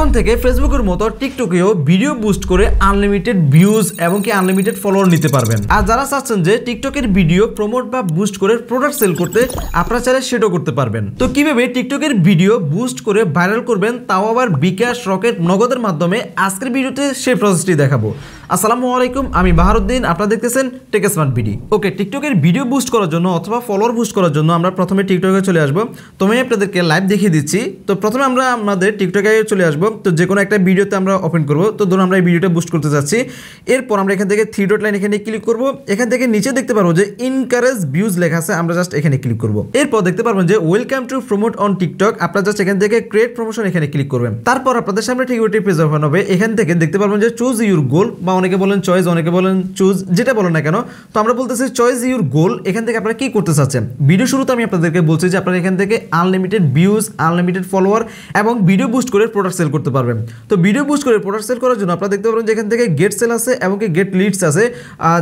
এখন থেকে ফেসবুকের মতো টিকটকেও ভিডিও বুস্ট করে আনলিমিটেড ভিউজ এবং কি আনলিমিটেড ফলোয়ার নিতে পারবেন। আর যারা চাচ্ছেন যে টিকটকের ভিডিও প্রমোট বা বুস্ট করে প্রোডাক্ট সেল করতে, আপনারা চাইলে সেটাও করতে পারবেন। তো কিভাবে টিকটকের ভিডিও বুস্ট করে ভাইরাল করবেন, তাও আবার বিকাশ, রকেট, নগদের মাধ্যমে, আজকের ভিডিওতে সেই প্রসেসটি দেখাবো। আসসালামু আলাইকুম, আমি বাহারুদ্দিন, আপনারা দেখতেছেন টেক স্মার্ট বিডি। ওকে, টিকটকের ভিডিও বুস্ট করার জন্য অথবা ফলোয়ার বুস্ট করার জন্য আমরা প্রথমে টিকটকে চলে আসবো। তো আমি আপনাদেরকে লাইভ দেখিয়ে দিচ্ছি। তো প্রথমে আমরা আমাদের টিকটকে চলে আসবো। তো যে কোনো একটা ভিডিওতে আমরা ওপেন করব। তো ধরুন আমরা এই ভিডিওটা বুস্ট করতে যাচ্ছি। এরপর আমরা এখান থেকে 3 ডট লাইন এখানে ক্লিক করব। এখান থেকে নিচে দেখতে পারবো যে ইনকারেজ ভিউজ লেখা আছে, আমরা জাস্ট এখানে ক্লিক করব। এরপর দেখতে পারবেন যে welcome to promote on TikTok, আপনারা জাস্ট এখান থেকে ক্রিয়েট প্রমোশন এখানে ক্লিক করবেন। তারপর আপনাদের সামনে ঠিক ওইটি পেজ ওপেন হবে। এখান থেকে দেখতে পারবেন যে চুজ ইউর গোল, বা অনেকে বলেন চয়েস, অনেকে বলেন চুজ, যেটা বলেন না কেন। তো আমরা বলতেছি চয়েস ইউর গোল। এখান থেকে আপনারা কি করতে চাচ্ছেন। ভিডিও শুরুতে আমি আপনাদেরকে বলছি যে আপনারা এখান থেকে আনলিমিটেড ভিউজ, আনলিমিটেড ফলোয়ার এবং ভিডিও বুস্ট করে প্রোডাক্ট সেল করতে পারবেন। তো ভিডিও বুস্ট করে প্রোডাক্ট সেল করার জন্য আপনারা দেখতে পারবেন যে এখান থেকে গেট সেল আছে এবং কি গেট লিডস আছে।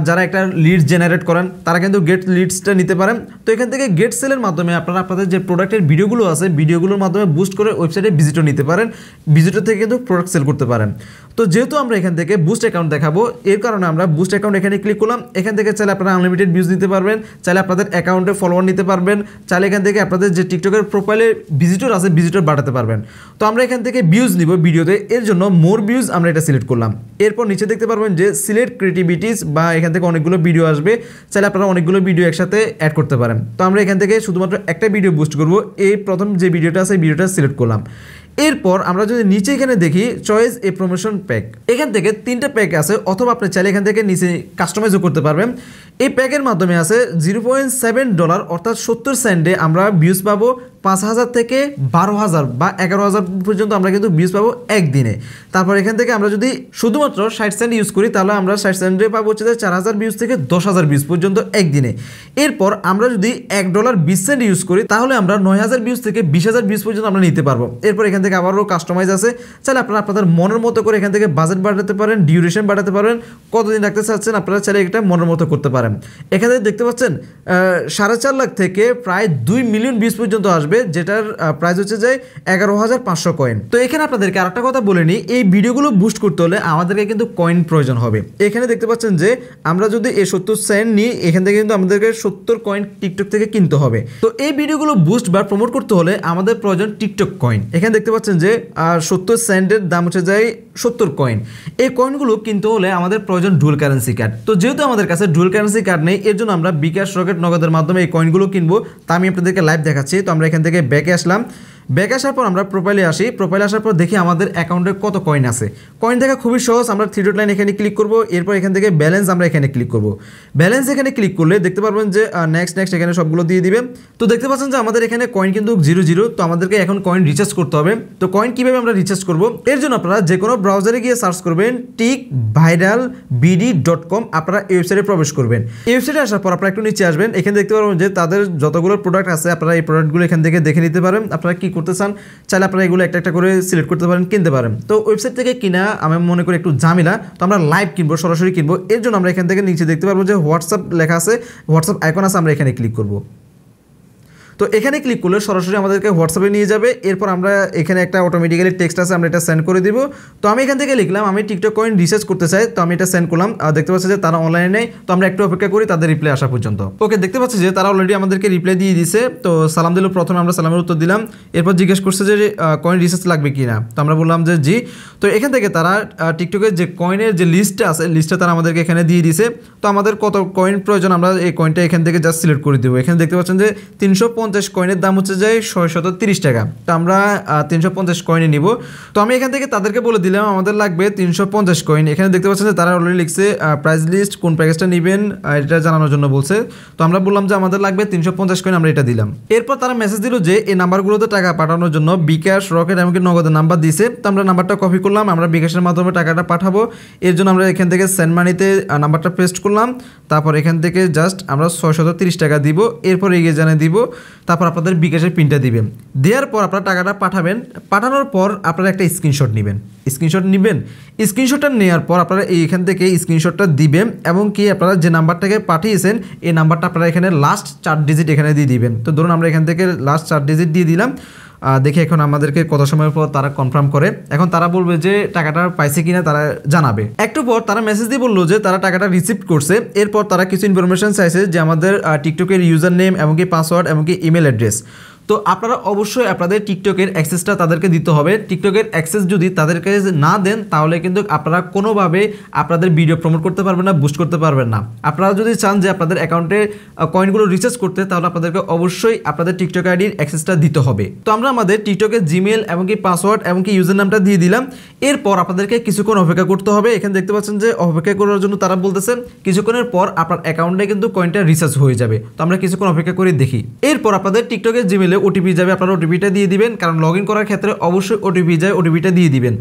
যারা একটা লিডস জেনারেট করেন তারা কিন্তু গেট লিডসটা নিতে পারেন। তো এখান থেকে গেট সেলের মাধ্যমে আপনারা আপনাদের যে প্রোডাক্টের ভিডিওগুলো আছে, ভিডিওগুলোর মাধ্যমে বুস্ট করে ওয়েবসাইটে ভিজিটর নিতে পারেন। ভিজিটর থেকে কিন্তু প্রোডাক্ট সেল করতে পারেন। তো যেহেতু আমরা এখান থেকে বুস্ট অ্যাকাউন্ট দেখাবো, এর কারণে আমরা বুস্ট অ্যাকাউন্ট এখানে ক্লিক করলাম। এখান থেকে চাইলে আপনারা আনলিমিটেড ভিউজ নিতে পারবেন, চাইলে আপনাদের অ্যাকাউন্টে ফলোয়ার নিতে পারবেন, চাইলে এখান থেকে আপনাদের যে টিকটকের প্রোফাইলে ভিজিটর আছে ভিজিটর বাড়াতে পারবেন। তো আমরা এখান থেকে ভিউজ নিব ভিডিওতে, এর জন্য মোর ভিউজ আমরা এটা সিলেক্ট করলাম। এরপর নিচে দেখতে পারবেন যে সিলেক্ট ক্রিয়েটিভিটিস, বা এখান থেকে অনেকগুলো ভিডিও আসবে, চাইলে আপনারা অনেকগুলো ভিডিও একসাথে অ্যাড করতে পারেন। তো আমরা এখান থেকে শুধুমাত্র একটা ভিডিও বুস্ট করব। এই প্রথম যে ভিডিওটা আছে ভিডিওটা সিলেক্ট করলাম। এরপর আমরা যদি নিচে এখানে দেখি চয়েস এ প্রমোশন প্যাক, এখান থেকে 3টা প্যাক আছে, অথবা আপনি চাইলে এখান থেকে নিচে কাস্টমাইজও করতে পারবেন। এই প্যাকের মাধ্যমে আছে $0.7 অর্থাৎ 70 সেন্টে আমরা ভিউজ পাবো 5,000 থেকে 12,000 বা 11,000 পর্যন্ত আমরা কিন্তু ভিউজ পাবো একদিনে। তারপর এখান থেকে আমরা যদি শুধুমাত্র 60 সেন্ট ইউজ করি, তাহলে আমরা 60 সেন্টে পাবো হচ্ছে 4,000 ভিউজ থেকে 10,000 ভিউজ পর্যন্ত একদিনে। এরপর আমরা যদি $1.20 ইউজ করি, তাহলে আমরা 9,000 ভিউজ থেকে 20,000 ভিউজ পর্যন্ত আমরা নিতে পারবো। এরপর এখান থেকে আবারও কাস্টমাইজ আছে, চাইলে আপনারা আপনাদের মনের মতো করে এখান থেকে বাজেট বাড়াতে পারেন, ডিউরেশন বাড়াতে পারেন, কতদিন রাখতে চাচ্ছেন আপনারা চাইলে এটা মনের মতো করতে পারেন। এখানে দেখতে পাচ্ছেন 4.5 লাখ থেকে প্রায় 2 মিলিয়ন ভিউজ পর্যন্ত আসবে, যেটার প্রাইস হচ্ছে যায় 11,500 কয়েন। তো এখানে আপনাদেরকে আরেকটা কথা বলে নিই, এই ভিডিওগুলো বুস্ট করতে হলে আমাদেরকে কিন্তু কয়েন প্রয়োজন হবে। এখানে দেখতে পাচ্ছেন যে আমরা যদি এই 70 সেন্ট নিই, এখান থেকে কিন্তু আমাদেরকে 70 কয়েন টিকটক থেকে কিনতে হবে। তো এই ভিডিওগুলো বুস্ট বা প্রমোট করতে হলে আমাদের প্রয়োজন টিকটক কয়েন। এখানে দেখতে পাচ্ছেন যে 70 সেন্টের দাম হচ্ছে যায় 70 কয়েন। এই কয়েনগুলো কিনতে হলে আমাদের প্রয়োজন ডুয়াল কারেন্সি কার্ড। তো যেহেতু আমাদের কাছে ডুয়াল কারেন্সি কার্ড নেই, এর জন্য আমরা বিকাশ, রকেট, নগদের মাধ্যমে এই কয়েনগুলো কিনবো। তা আমি আপনাদেরকে লাইভ দেখাচ্ছি। তো আমরা এখান থেকে ব্যাকে আসলাম। ব্যাক আসার পর আমরা প্রোফাইলে আসি। প্রোফাইলে আসার পর দেখি আমাদের অ্যাকাউন্টে কত কয়েন আছে। কয়েন দেখা খুবই সহজ, আমরা 3 ডট লাইন এখানে ক্লিক করব। এরপর এখান থেকে ব্যালেন্স আমরা এখানে ক্লিক করব। ব্যালেন্স এখানে ক্লিক করলে দেখতে পারবেন যে নেক্সট এখানে সবগুলো দিয়ে দিবে। তো দেখতে পাচ্ছেন যে আমাদের এখানে কয়েন কিন্তু 0. তো আমাদেরকে এখন কয়েন রিচার্জ করতে হবে। তো কয়েন কীভাবে আমরা রিচার্জ করব, এর জন্য আপনারা যে কোনো ব্রাউজারে গিয়ে সার্চ করবেন tikviralbd.com, আপনারা এই ওয়েবসাইটে প্রবেশ করবেন। এই ওয়েবসাইটে আসার পর আপনারা একটু নিচে আসবেন। এখানে দেখতে পারবেন যে তাদের যতগুলো প্রোডাক্ট আছে, আপনারা এই প্রোডাক্টগুলো এখান থেকে দেখে নিতে পারেন। আপনারা কি করতে চান চাইলে আপনারা এগুলো একটা একটা করে সিলেক্ট করতে পারেন, কিনতে পারেন। তো ওয়েবসাইট থেকে কিনা আমি মনে করি একটু ঝামেলা, তো আমরা লাইভ কিনবো, সরাসরি কিনবো। এর জন্য আমরা এখান থেকে নিচে দেখতে পারবো যে হোয়াটসঅ্যাপ লেখা আছে, হোয়াটসঅ্যাপ আইকন আছে, আমরা এখানে ক্লিক করবো। তো এখানে ক্লিক করলে সরাসরি আমাদেরকে হোয়াটসঅ্যাপে নিয়ে যাবে। এরপর আমরা এখানে একটা অটোমেটিক্যালি টেক্সট আছে, আমরা এটা সেন্ড করে দিব। তো আমি এখান থেকে লিখলাম আমি টিকটক কয়েন রিচার্জ করতে চাই। তো আমি এটা সেন্ড করলাম। দেখতে পাচ্ছি যে তারা অনলাইনে নেই। তো আমরা একটু অপেক্ষা করি তাদের রিপ্লাই আসা পর্যন্ত। ওকে, দেখতে পাচ্ছি যে তারা অলরেডি আমাদেরকে রিপ্লাই দিয়ে দিয়েছে। তো সালাম দিল, প্রথমে আমরা সালামের উত্তর দিলাম। এরপর জিজ্ঞেস করছে যে কয়েন রিচার্জ লাগবে কি না। তো আমরা বললাম যে জি। তো এখান থেকে তারা টিকটকের যে কয়েনের যে লিস্টটা আছে, লিস্টটা তারা আমাদেরকে এখানে দিয়ে দিয়েছে। তো আমাদের কত কয়েন প্রয়োজন আমরা এই কয়েনটা এখান থেকে জাস্ট সিলেক্ট করে দেবো। এখানে দেখতে পাচ্ছেন যে 350 কয়েনের দাম হচ্ছে যায় 630 টাকা। তো আমরা 350 কয়েনে নিব। তো আমি এখান থেকে তাদেরকে বলে দিলাম আমাদের লাগবে 350 কয়েন। এখানে দেখতে পাচ্ছেন যে তারা অলরেডি লিখছে প্রাইস লিস্ট, কোন প্যাকেজটা নেবেন এটা জানানোর জন্য বলছে। তো আমরা বললাম যে আমাদের লাগবে 350 কয়েন, আমরা এটা দিলাম। এরপর তারা মেসেজ দিল যে এই নাম্বারগুলোতে টাকা পাঠানোর জন্য বিকাশ, রকেট এমনকি নগদের নাম্বার দিয়েছে। তো আমরা নাম্বারটা কপি করলাম, আমরা বিকাশের মাধ্যমে টাকাটা পাঠাবো। এর জন্য আমরা এখান থেকে সেন্ড মানিতে নাম্বারটা পেস্ট করলাম। তারপর এখান থেকে জাস্ট আমরা 630 টাকা দিব। এরপর এগিয়ে জানিয়ে দিব। তারপর আপনাদের বিকাশের পিনটা দিবেন। দেওয়ার পর আপনারা টাকাটা পাঠাবেন। পাঠানোর পর আপনারা একটা স্ক্রিনশট নেবেন। স্ক্রিনশটটা নেওয়ার পর আপনারা এইখান থেকে স্ক্রিনশটটা দিবেন এবং কি আপনারা যে নাম্বারটাকে পাঠিয়েছেন এই নাম্বারটা আপনারা এখানে লাস্ট 4 ডিজিট এখানে দিয়ে দিবেন। তো ধরুন আমরা এখান থেকে লাস্ট 4 ডিজিট দিয়ে দিলাম। দেখি এখন আমাদেরকে কত সময় পর তারা কনফার্ম করে। এখন তারা বলবে যে টাকাটা পাইছে কিনা তারা জানাবে। একটু পর তারা মেসেজ দিয়ে বললো যে তারা টাকাটা রিসিভ করছে। এরপর তারা কিছু ইনফরমেশন চাইছে যে আমাদের টিকটকের ইউজার নেম এমনকি পাসওয়ার্ড এমনকি ইমেল অ্যাড্রেস। তো আপনারা অবশ্যই আপনাদের টিকটকের অ্যাক্সেসটা তাদেরকে দিতে হবে। টিকটকের অ্যাক্সেস যদি তাদেরকে না দেন তাহলে কিন্তু আপনারা কোনোভাবে আপনাদের ভিডিও প্রমোট করতে পারবেন না, বুস্ট করতে পারবেন না। আপনারা যদি চান যে আপনাদের অ্যাকাউন্টে কয়েনগুলো রিচার্জ করতে, তাহলে আপনাদেরকে অবশ্যই আপনাদের টিকটক আইডির অ্যাক্সেসটা দিতে হবে। তো আমরা আমাদের টিকটকের জিমেল এমনকি পাসওয়ার্ড এমনকি ইউজার নামটা দিয়ে দিলাম। এরপর আপনাদেরকে কিছুক্ষণ অপেক্ষা করতে হবে। এখানে দেখতে পাচ্ছেন যে অপেক্ষা করার জন্য তারা বলতেছেন কিছুক্ষণের পর আপনার অ্যাকাউন্টে কিন্তু কয়েনটা রিচার্জ হয়ে যাবে। তো আমরা কিছুক্ষণ অপেক্ষা করে দেখি। এরপর আপনাদের টিকটকের জিমেলে ওটিপি যাবে, আপনারা ওটিপিটা দিয়ে দিবেন, কারণ লগ ইন করার ক্ষেত্রে অবশ্যই ওটিপি যায়, ওটিপিটা দিয়ে দিবেন।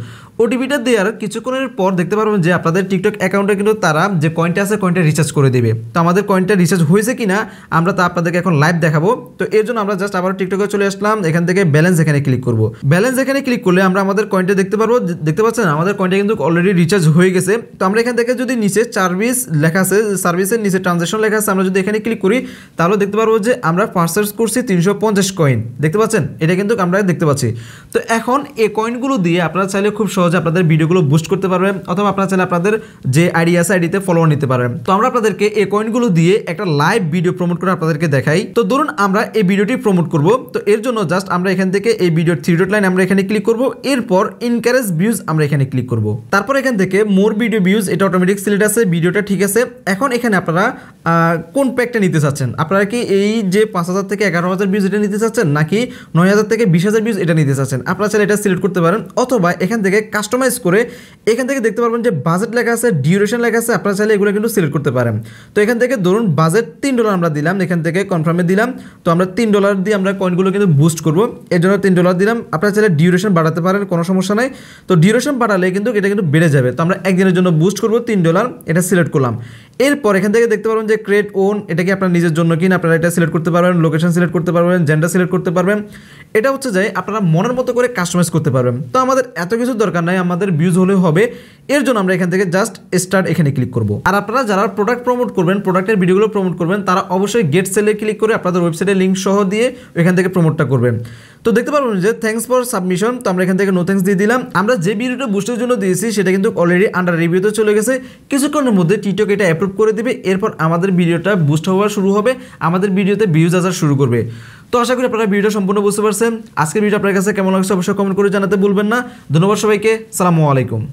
ওটিপিটা দেওয়ার কিছুক্ষণের পর দেখতে পারবেন যে আপনাদের টিকটক অ্যাকাউন্টে কিন্তু তারা যে কয়েনটা আছে কয়েনটা রিচার্জ করে দেবে। তো আমাদের কয়েনটা রিচার্জ হয়েছে কিনা আমরা তা আপনাদেরকে এখন লাইভ দেখাবো। তো এর জন্য আমরা জাস্ট আবার টিকটকে চলে আসলাম। এখান থেকে ব্যালেন্স এখানে ক্লিক করব। ব্যালেন্স এখানে ক্লিক করলে আমরা আমাদের কয়েনটা দেখতে পারবো। দেখতে পাচ্ছেন আমাদের কয়েনটা কিন্তু অলরেডি রিচার্জ হয়ে গেছে। তো আমরা এখান থেকে যদি নিচে সার্ভিস লেখা আছে, সার্ভিসের নিচে ট্রানজাকশন লেখা আছে, আমরা যদি এখানে ক্লিক করি তাহলে দেখতে পারবো যে আমরা পারচেজ করছি 350 কয়েন। দেখতে পাচ্ছেন, এটা কিন্তু আমরা দেখতে পাচ্ছি। তো এখন এই কয়েনগুলো দিয়ে আপনারা চাইলে খুব সহজে আপনাদের ভিডিওগুলো বুস্ট করতে পারবেন, অথবা আপনারা চাইলে আপনাদের যে আইডি আছে আইডিতে ফলোয়ার নিতে পারবেন। তো আমরা আপনাদেরকে এই কয়েনগুলো দিয়ে একটা লাইভ ভিডিও প্রমোট করে আপনাদেরকে দেখাই। তো ধরুন আমরা এই ভিডিওটি প্রমোট করব। তো এর জন্য জাস্ট আমরা এখান থেকে এই ভিডিওর 3 ডট লাইন আমরা এখানে ক্লিক করব। এরপর ইনকারেজ ভিউজ আমরা এখানে ক্লিক করব। তারপর এখান থেকে মোর ভিডিও ভিউজ, এটা অটোমেটিক সিলেক্ট আছে, ভিডিওটা ঠিক আছে। এখন এখানে আপনারা কোন প্যাকটা নিতে চাচ্ছেন? আপনারা কি এই যে 5000 থেকে 11000 ভিউজ এটা নিতে চাচ্ছেন, নাকি 9000 থেকে 20000 ভিউজ এটা নিতে চাচ্ছেন? আপনারা চাইলে এটা সিলেক্ট করতে পারেন, অথবা এখান থেকে কাস্টমাইজ করে এখান থেকে দেখতে পারবেন যে বাজেট লেখা আছে, ডিউরেশন লেখা আছে, আপনারা চাইলে এগুলো কিন্তু সিলেক্ট করতে পারেন। তো এখান থেকে ধরুন বাজেট $3 আমরা দিলাম, এখান থেকে কনফার্মে দিলাম। তো আমরা $3 দিয়ে আমরা কয়েনগুলো কিন্তু বুস্ট করব, এর জন্য $3 দিলাম। আপনারা চাইলে ডিউরেশন বাড়াতে পারেন, কোনো সমস্যা নাই। তো ডিউরেশন বাড়ালে কিন্তু এটা কিন্তু বেড়ে যাবে। তো আমরা একদিনের জন্য বুস্ট করব $3, এটা সিলেক্ট করলাম। এরপর এখান থেকে দেখতে পারবেন যে ক্রিয়েট ওন, এটা কি আপনার নিজের জন্য কিনা, আপনারা এটা সিলেক্ট করতে পারবেন, লোকেশন সিলেক্ট করতে পারবেন, জেন্ডার সিলেক্ট করতে পারবেন। এটা হচ্ছে যে আপনারা মনের মতো করে কাস্টমাইজ করতে পারবেন। তো আমাদের এত কিছু দরকার নাই, আমাদের ভিউজ হলে হবে। এর জন্য আমরা এখান থেকে জাস্ট স্টার্ট এখানে ক্লিক করব। আর আপনারা যারা প্রোডাক্ট প্রমোট করবেন, প্রোডাক্টের ভিডিওগুলো প্রমোট করবেন, তারা অবশ্যই গেট সেলে ক্লিক করে আপনাদের ওয়েবসাইটের লিঙ্ক সহ দিয়ে এখান থেকে প্রমোটটা করবেন। তো দেখতে পারবেন যে থ্যাঙ্কস ফর সাবমিশন, তো আমরা এখান থেকে নো থ্যাঙ্কস দিয়ে দিলাম। আমরা যে ভিডিওটা বুস্টের জন্য দিয়েছি সেটা কিন্তু অলরেডি আন্ডার রিভিউতে চলে গেছে। কিছুক্ষণের মধ্যে টিকটক এটা অ্যাপ্রুভ করে দিবে। এরপর আমাদের ভিডিওটা বুস্ট হওয়া শুরু হবে, আমাদের ভিডিওতে ভিউজ আসা শুরু করবে। তো আশা করি আপনারা ভিডিওটা সম্পূর্ণ বুঝতে পারছেন। আজকের ভিডিও আপনার কাছে কেমন লাগছে অবশ্যই কমেন্ট করে জানাতে ভুলবেন না। ধন্যবাদ সবাইকে, সালামু আলাইকুম।